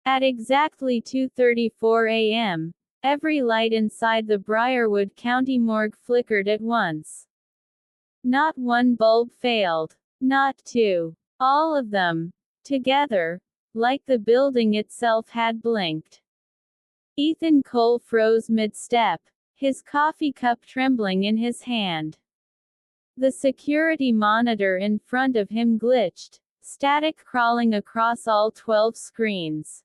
At exactly 2:34 a.m., every light inside the Briarwood County morgue flickered at once. Not one bulb failed. Not two. All of them. Together. Like the building itself had blinked. Ethan Cole froze mid-step, his coffee cup trembling in his hand. The security monitor in front of him glitched, static crawling across all 12 screens.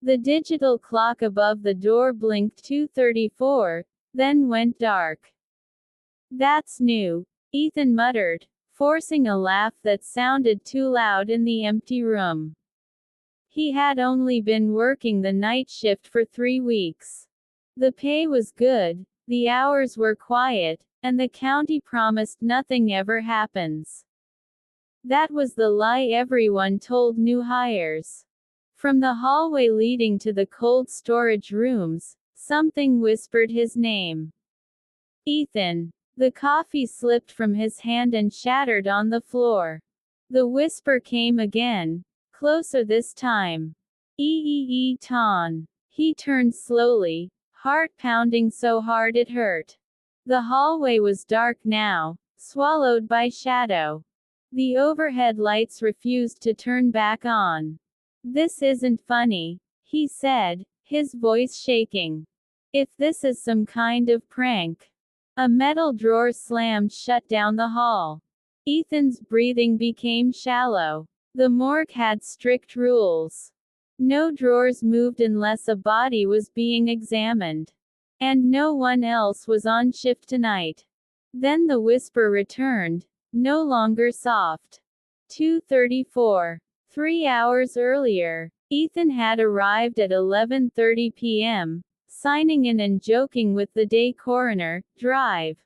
The digital clock above the door blinked 2:34, then went dark. That's new, Ethan muttered, forcing a laugh that sounded too loud in the empty room. He had only been working the night shift for 3 weeks. The pay was good, the hours were quiet, and the county promised nothing ever happens. That was the lie everyone told new hires. From the hallway leading to the cold storage rooms, something whispered his name. Ethan. The coffee slipped from his hand and shattered on the floor. The whisper came again, closer this time. Ton. He turned slowly, heart pounding so hard it hurt. The hallway was dark now, swallowed by shadow. The overhead lights refused to turn back on. This isn't funny, he said, his voice shaking. If this is some kind of prank. A metal drawer slammed shut down the hall. Ethan's breathing became shallow. The morgue had strict rules. No drawers moved unless a body was being examined. And no one else was on shift tonight. Then the whisper returned, no longer soft. 2:34. 3 hours earlier, Ethan had arrived at 11:30 p.m., signing in and joking with the day coroner. Drive.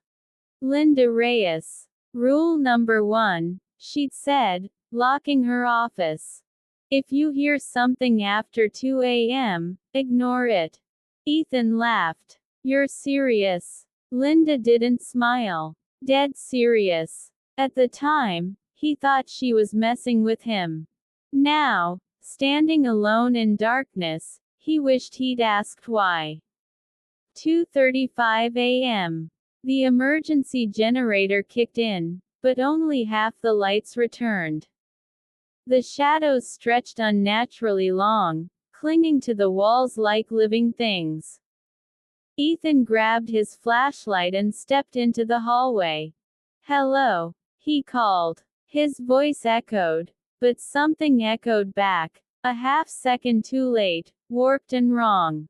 Linda Reyes. Rule number 1, she'd said, locking her office. If you hear something after 2 a.m., ignore it. Ethan laughed. You're serious? Linda didn't smile. Dead serious. At the time, he thought she was messing with him. Now, standing alone in darkness, he wished he'd asked why. 2:35 a.m. The emergency generator kicked in, but only half the lights returned. The shadows stretched unnaturally long, clinging to the walls like living things. Ethan grabbed his flashlight and stepped into the hallway. Hello, he called. His voice echoed, but something echoed back, a half-second too late, warped and wrong.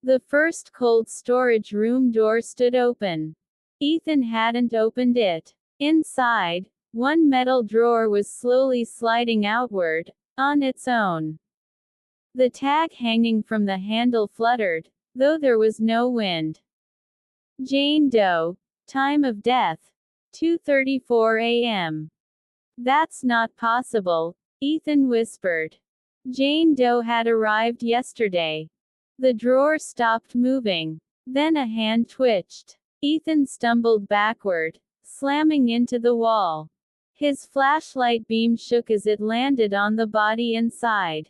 The first cold storage room door stood open. Ethan hadn't opened it. Inside, one metal drawer was slowly sliding outward, on its own. The tag hanging from the handle fluttered, though there was no wind. Jane Doe. Time of death. 2:34 a.m. That's not possible, Ethan whispered. Jane Doe had arrived yesterday. The drawer stopped moving. Then a hand twitched. Ethan stumbled backward, slamming into the wall. His flashlight beam shook as it landed on the body inside.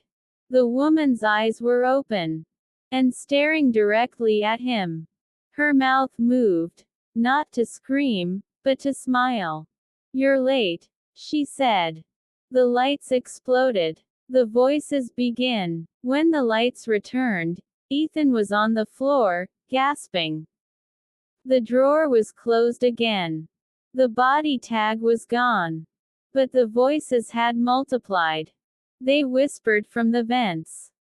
The woman's eyes were open and staring directly at him. Her mouth moved, not to scream, but to smile. You're late, she said. The lights exploded. The voices began. When the lights returned, Ethan was on the floor, gasping. The drawer was closed again. The body tag was gone. But the voices had multiplied. They whispered from the vents.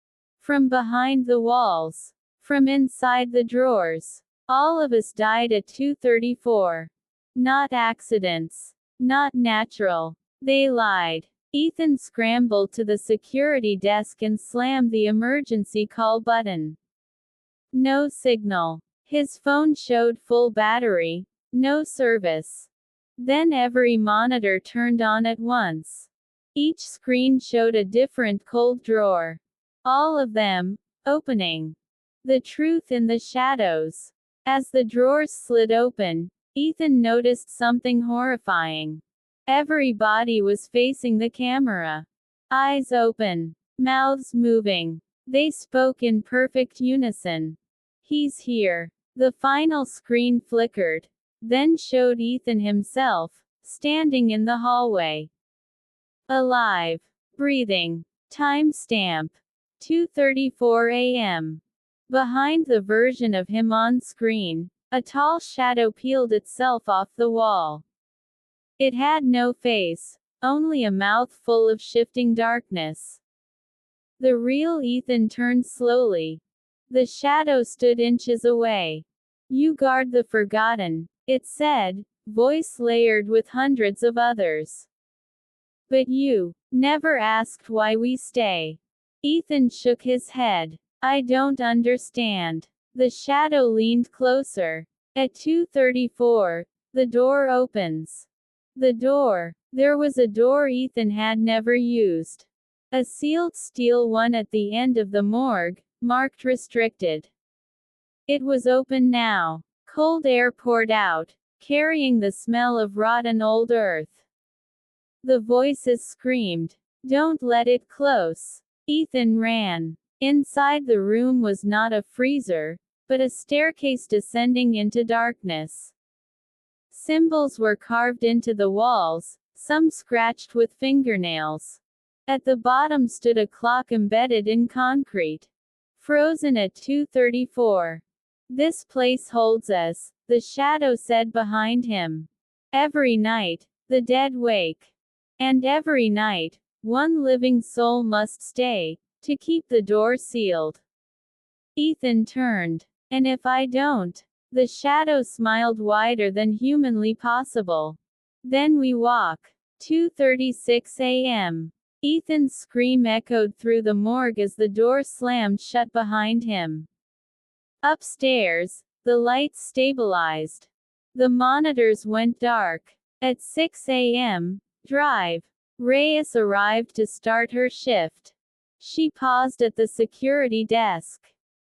From behind the walls. From inside the drawers. All of us died at 2:34. Not accidents. Not natural. They lied. Ethan scrambled to the security desk and slammed the emergency call button. No signal. His phone showed full battery. No service. Then every monitor turned on at once. Each screen showed a different cold drawer. All of them, opening. The truth in the shadows. As the drawers slid open, Ethan noticed something horrifying. Every body was facing the camera. Eyes open. mouths moving. They spoke in perfect unison. He's here. The final screen flickered, then showed Ethan himself, standing in the hallway. Alive. Breathing. Timestamp. 2:34 a.m. Behind the version of him on screen, a tall shadow peeled itself off the wall. It had no face, only a mouth full of shifting darkness. The real Ethan turned slowly. The shadow stood inches away. You guard the forgotten, it said, voice layered with hundreds of others. But you never asked why we stay. Ethan shook his head. I don't understand. The shadow leaned closer. At 2:34, the door opens. The door. There was a door Ethan had never used. A sealed steel one at the end of the morgue, marked restricted. It was open now. Cold air poured out, carrying the smell of rotten old earth. The voices screamed, "Don't let it close." Ethan ran. Inside the room was not a freezer, but a staircase descending into darkness. Symbols were carved into the walls, some scratched with fingernails. At the bottom stood a clock embedded in concrete. Frozen at 2:34. This place holds us, the shadow said behind him. Every night, the dead wake. And every night, one living soul must stay, to keep the door sealed. Ethan turned. And if I don't? The shadow smiled wider than humanly possible. Then we walk. 2:36 a.m. Ethan's scream echoed through the morgue as the door slammed shut behind him. Upstairs, the lights stabilized. The monitors went dark. At 6 a.m., Drive. Reyes arrived to start her shift. She paused at the security desk.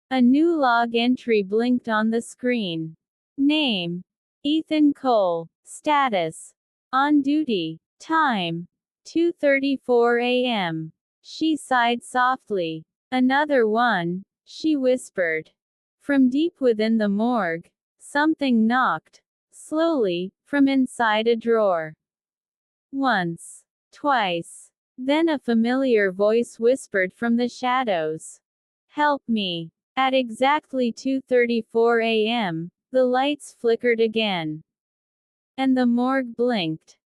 A new log entry blinked on the screen. Name: Ethan Cole. Status: on duty. Time: 2:34 a.m. She sighed softly. Another one, she whispered. From deep within the morgue, something knocked, slowly, from inside a drawer. Once. Twice. Then a familiar voice whispered from the shadows. Help me. At exactly 2:34 a.m., the lights flickered again. And the morgue blinked.